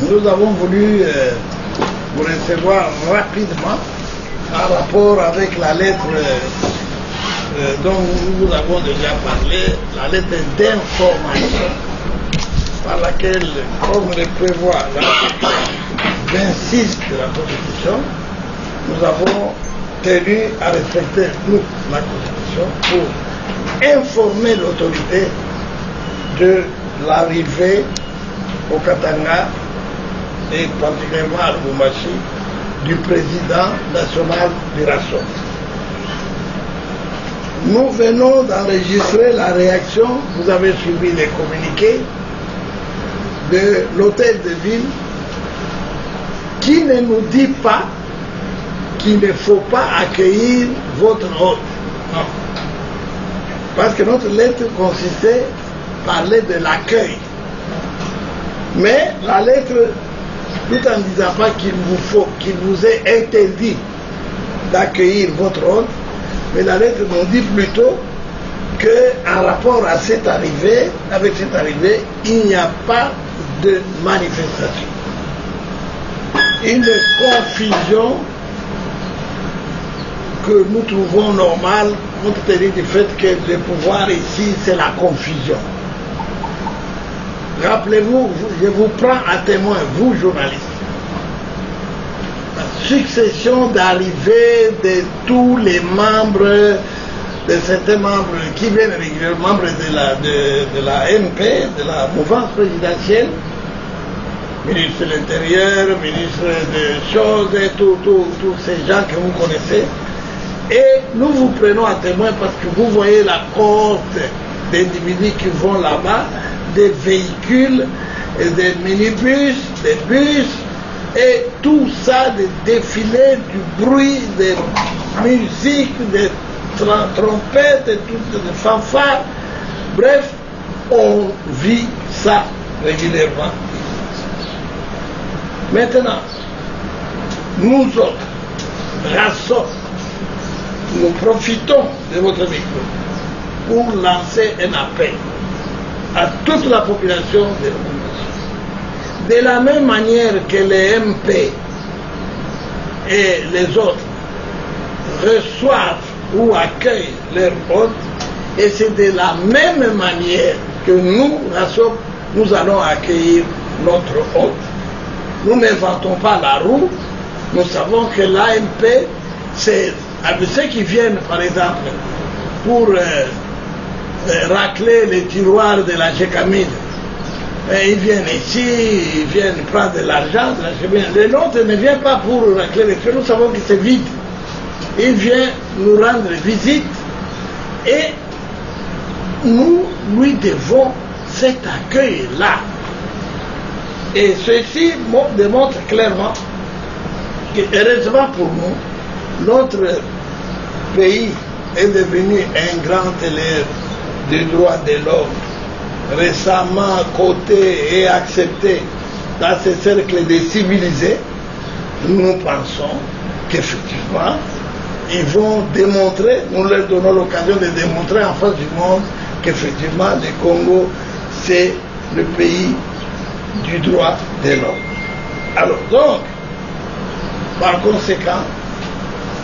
Nous avons voulu vous recevoir rapidement en rapport avec la lettre dont nous vous avons déjà parlé, la lettre d'information par laquelle, comme le prévoit l'article 26 de la Constitution, nous avons tenu à respecter, nous, la Constitution, pour informer l'autorité de l'arrivée au Katanga et particulièrement à Lubumbashi du président national du RASO. Nous venons d'enregistrer la réaction, vous avez suivi les communiqués de l'hôtel de ville qui ne nous dit pas qu'il ne faut pas accueillir votre hôte. Non. Parce que notre lettre consistait à parler de l'accueil. Mais la lettre, tout en ne disant pas qu'il vous est interdit d'accueillir votre hôte, mais la lettre nous dit plutôt qu'en rapport à cette arrivée, avec cette arrivée, il n'y a pas de manifestation. Une confusion que nous trouvons normale compte tenu du fait que le pouvoir ici, c'est la confusion. Rappelez-vous, je vous prends à témoin, vous journalistes, la succession d'arrivées de tous les membres, de certains membres qui viennent régulièrement, membres de la MP, de la mouvance présidentielle, ministre de l'Intérieur, ministre de choses, et tous ces gens que vous connaissez. Et nous vous prenons à témoin parce que vous voyez la cohorte d'individus qui vont là-bas, des véhicules, des minibus, des bus, et tout ça, des défilés, du bruit, des musiques, des trompettes, et toutes des fanfares. Bref, on vit ça régulièrement. Maintenant, nous autres, RASO, nous profitons de votre micro pour lancer un appel à toute la population de Lubumbashi. De la même manière que les MP et les autres reçoivent ou accueillent leurs hôtes, et c'est de la même manière que nous, RASO, nous allons accueillir notre hôte. Nous n'inventons pas la roue, nous savons que l'AMP, c'est ceux qui viennent, par exemple, pour racler les tiroirs de la Gécamine. Ils viennent ici, ils viennent prendre de l'argent de la Gécamine. Le nôtre ne vient pas pour racler les tiroirs, nous savons que c'est vide. Il vient nous rendre visite et nous lui devons cet accueil-là. Et ceci démontre clairement que, heureusement pour nous, notre pays est devenu un grand élève des droits de l'homme, récemment coté et accepté dans ces cercles des civilisés. Nous pensons qu'effectivement, ils vont démontrer, nous leur donnons l'occasion de démontrer en face du monde qu'effectivement, le Congo, c'est le pays du droit de l'homme. Alors donc, par conséquent,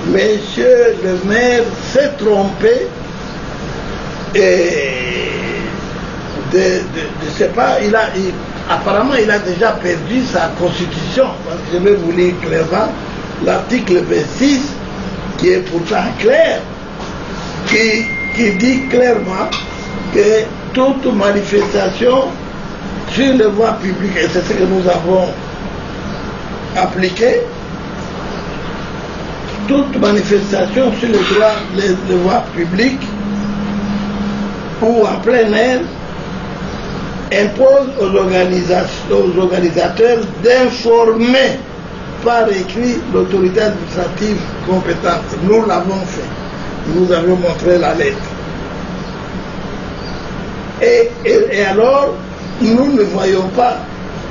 monsieur le maire s'est trompé et de sais pas, apparemment il a déjà perdu sa constitution, parce que je vais vous lire clairement l'article 26 qui est pourtant clair, qui dit clairement que toute manifestation sur les voies publiques, et c'est ce que nous avons appliqué, toute manifestation sur les voies publiques ou en plein air impose aux organisateurs d'informer par écrit l'autorité administrative compétente. Nous l'avons fait. Nous avions montré la lettre. Et alors, nous ne voyons pas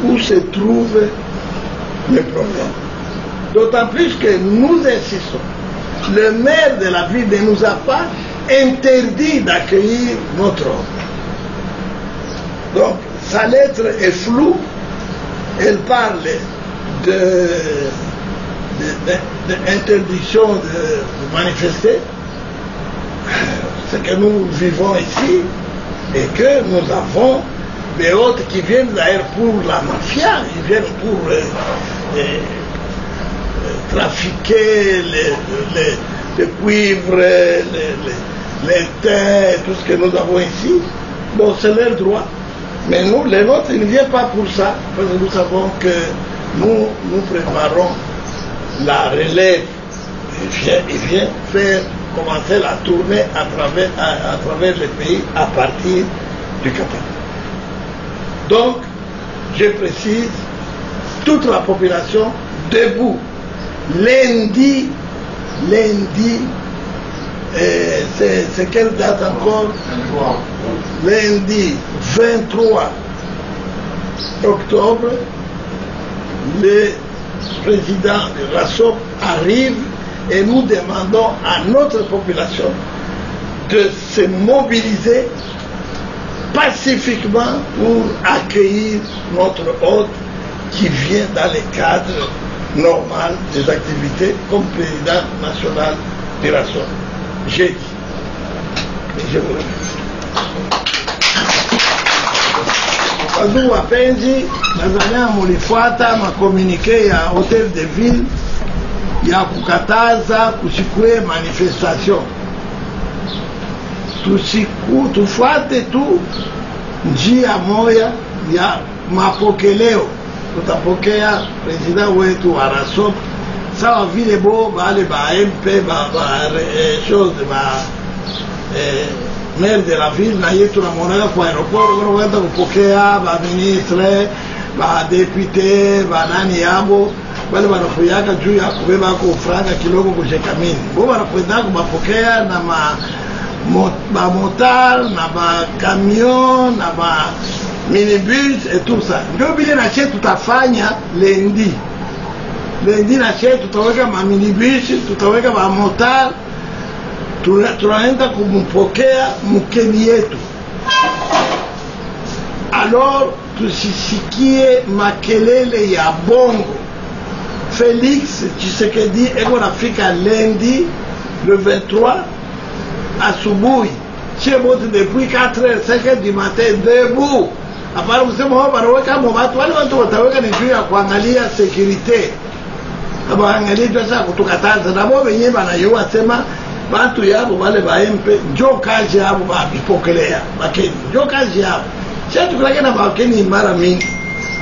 où se trouve le problème. D'autant plus que nous insistons. Le maire de la ville ne nous a pas interdit d'accueillir notre homme. Donc, sa lettre est floue elle parle d'interdiction de manifester, ce que nous vivons ici, et que nous avons des autres qui viennent d'ailleurs pour la mafia, ils viennent pour trafiquer les cuivres, les thés, tout ce que nous avons ici. Bon, c'est leur droit. Mais nous, les nôtres, ils ne viennent pas pour ça, parce que nous savons que nous préparons la relève. Il vient faire commencer la tournée à travers le pays à partir du Qatar. Donc, je précise, toute la population debout. Lundi, c'est quelle date encore? Lundi 23 octobre, le président de RASOP arrive et nous demandons à notre population de se mobiliser pacifiquement pour accueillir notre hôte qui vient dans le cadre normal des activités comme président national de RASOP. J'ai dit. Et je vous remercie. Wazungu wapenzi, Tanzania mulifuata makomunike ya Hotel de Ville ya kukataza kusikue manifestation. Tufuate tu njia moya ya mapokeleo. Tutapokea president wetu wa RASOP sawa vile bo bale ba MP maire de la ville na yetu na monaka kwa aeroport wanaenda kupokea ba ministre ba député ba nani yabo wale wanakuyaka juu ya kubeba kwa franga kidogo kushekamini bo wanakwenda kupokea na ba motar na ba camion na ba minibus et tout ça. Ndio bile na chetu tutafanya lundi na chetu tutaweka ma minibus, tutaweka ba motar, tunaenda kumpokea mkeni yetu. Alors tusisikie makelele ya bongo. Félix Tshisekedi eko nafika lundi le 23 asubuhi. Chez bote depuis 4h, 5h du matin debout. Apara kusema wao wanaweka watu wale watu wataweka ni juu ya kuangalia security. Aba angalia sasa kutukataza na wao wenyewe wanayua sema watu yabo wale ba MP njo kazi yabo babipokelea bakeni. Njo kazi yabo. Sasa tukulake na bakeni mara mingi.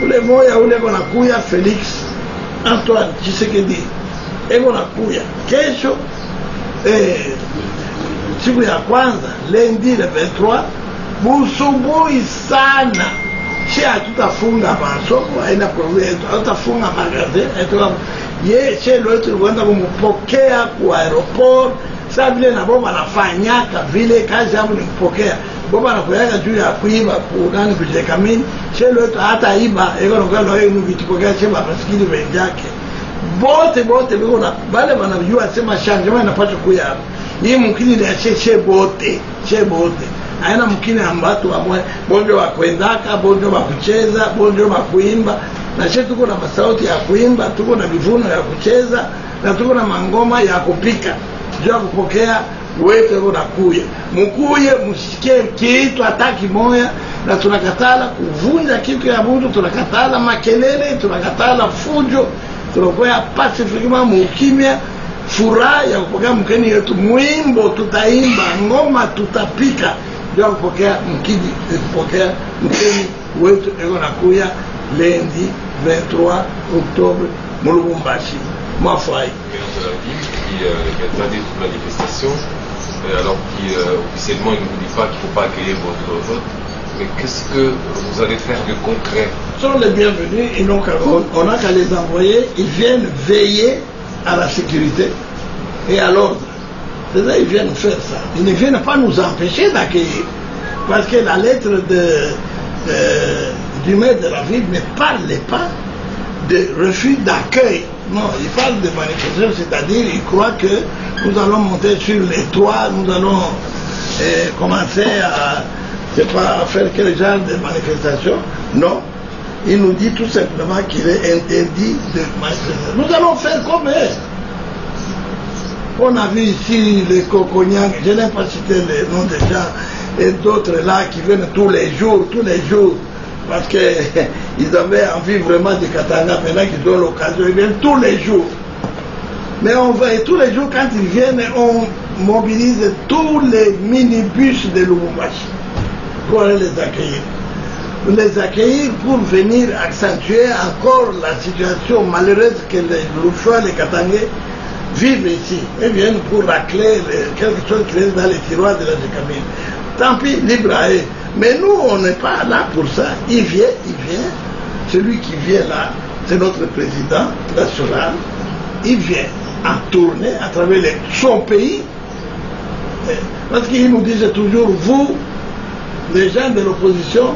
Ule moya ule kona kuya Felix Antoine Tshisekedi. Eko nakuya. Kesho siku ya kwanza lundi le 23 busubuhi sana she hatutafunga masoko haina problem, hatutafunga magazeti ye she lote kwenda kumpokea kwa aeroport. Sasa vile na boba anafanyaka vile kazi yao ni kupokea boba anakoyaga juu ya kuiba kudani kujeka mimi she lote hata iba eko ngalo yeye ni vitupokea she maskini wenzake bote biko na wale wanajua sema changement inapaswa kuya hii mkini ni che bote aina mkini ambatu wamwe bonjo wa kwendaka bonjo wa kucheza bonjo wa kuimba na che tuko na masauti ya kuimba, tuko na vivuno ya kucheza na tuko na mangoma ya kupika jua kupokea wewe unakuya mkuye msikie kitu hataki moya na tunakatala kuvunja kitu ya mtu, tunakatala makelele, tunakatala fujo, tunakoya pacifiquement mukimya furaha ya kupokea mkeni yetu, mwimbo tutaimba, ngoma tutapika jua kupokea mkeni wetu eko nakuya lundi 23 octobre Mulubumbashi Mafai. Qui interdit toute manifestation, alors qu'officiellement il ne vous dit pas qu'il ne faut pas accueillir votre vote. Mais qu'est-ce que vous allez faire de concret? Ils sont les bienvenus, on n'a qu'à les envoyer, ils viennent veiller à la sécurité et à l'ordre. C'est ça, ils viennent faire ça. Ils ne viennent pas nous empêcher d'accueillir. Parce que la lettre du maire de la ville ne parlait pas de refus d'accueil. Non, il parle de manifestation, c'est-à-dire il croit que nous allons monter sur les toits, nous allons commencer à faire quel genre de manifestation. Non, il nous dit tout simplement qu'il est interdit de manifester. Nous allons faire comme eux. On a vu ici les Kokonyang, je n'ai pas cité les noms des gens, et d'autres là qui viennent tous les jours, parce qu'ils avaient envie vraiment de Katanga, maintenant qu'ils ont l'occasion, ils viennent tous les jours. Mais on va, et tous les jours, quand ils viennent, on mobilise tous les minibus de Lubumbashi pour aller les accueillir. Les accueillir pour venir accentuer encore la situation malheureuse que les Louchois, les Katangais vivent ici. Ils viennent pour racler quelque chose qui est dans les tiroirs de la Gécamine. Tant pis, libre à eux. Mais nous, on n'est pas là pour ça. Il vient. Celui qui vient là, c'est notre président national. Il vient en tournée à travers son pays. Parce qu'il nous disait toujours, vous, les gens de l'opposition,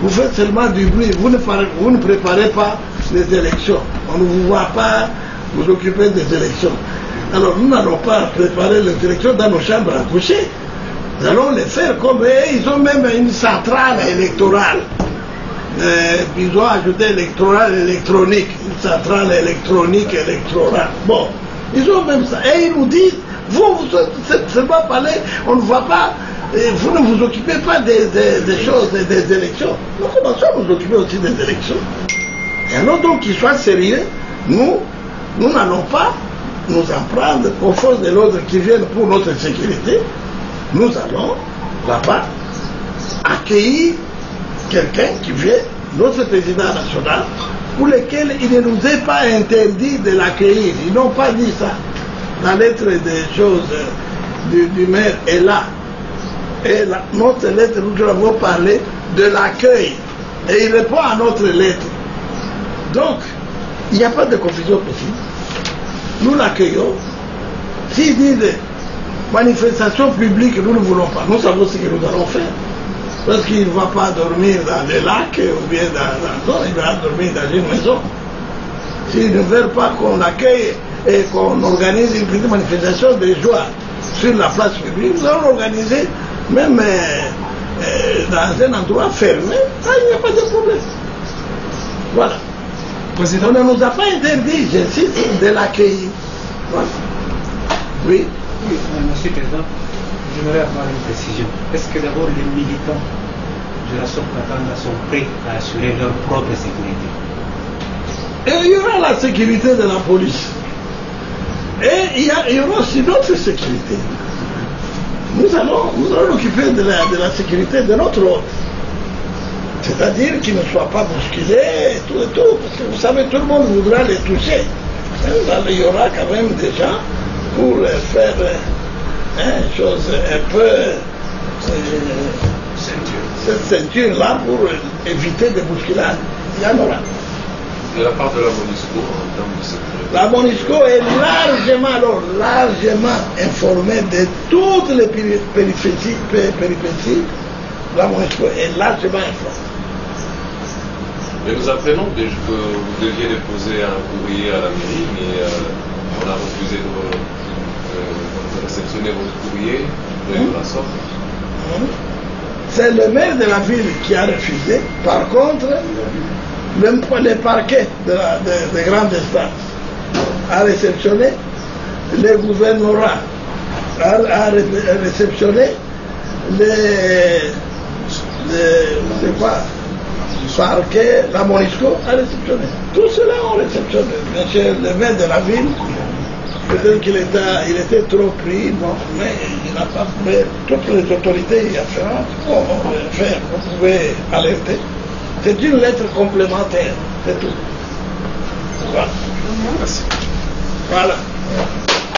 vous faites seulement du bruit. Vous ne préparez pas les élections. On ne vous voit pas vous occuper des élections. Alors nous n'allons pas préparer les élections dans nos chambres à coucher. Nous allons les faire comme eux. Ils ont même une centrale électorale. Ils ont ajouté électorale électronique. Une centrale électronique électorale. Bon, ils ont même ça. Et ils nous disent, vous seulement parler, on ne voit pas, vous ne vous occupez pas des choses, des élections. Nous commençons à nous occuper aussi des élections. Et alors donc qu'ils soient sérieux, nous n'allons pas nous en prendre aux forces de l'ordre qui viennent pour notre sécurité. Nous allons là-bas accueillir quelqu'un qui vient, notre président national, pour lequel il ne nous est pas interdit de l'accueillir. Ils n'ont pas dit ça. La lettre des choses du maire est là. Et notre lettre, nous avons parlé de l'accueil. Et il répond à notre lettre. Donc, il n'y a pas de confusion possible. Nous l'accueillons. S'ils disent manifestation publique, nous ne voulons pas. Nous savons ce que nous allons faire. Parce qu'il ne va pas dormir dans les lacs ou bien dans la zone, il va dormir dans une maison. S'ils ne veulent pas qu'on accueille et qu'on organise une petite manifestation de joie sur la place publique, nous allons organiser même dans un endroit fermé, il n'y a pas de problème. Voilà. Président. On ne nous a pas interdit, j'insiste, de l'accueillir. Voilà. Oui. Oui, Monsieur le Président, j'aimerais avoir une précision. Est-ce que d'abord les militants de la Sokatanga sont prêts à assurer leur propre sécurité? Et il y aura la sécurité de la police. Et il y aura aussi notre sécurité. Nous allons occuper de la sécurité de notre ordre. C'est-à-dire qu'ils ne soient pas bousculés et tout, parce que vous savez, tout le monde voudra les toucher. Il y aura quand même des gens pour faire chose un peu cette ceinture-là pour éviter des bousculades. Il y en aura. De la part de la MONUSCO en termes de sécurité. La MONUSCO est largement informée de toutes les péripéties. La MONUSCO est largement informée. Mais nous apprenons que vous deviez déposer un courrier à la mairie, mais on a refusé de réceptionner votre courrier de la sorte. C'est le maire de la ville qui a refusé. Par contre, le parquet de grande instance a réceptionné, le gouvernorat a réceptionné, parquet, la MONUSCO a réceptionné. Tout cela ont réceptionné. Monsieur le maire de la ville, peut-être qu'il était trop pris, bon, mais il n'a pas. Mais toutes les autorités y afférentes vous pouvez alerter. C'est une lettre complémentaire, c'est tout. Voilà. Merci. Voilà.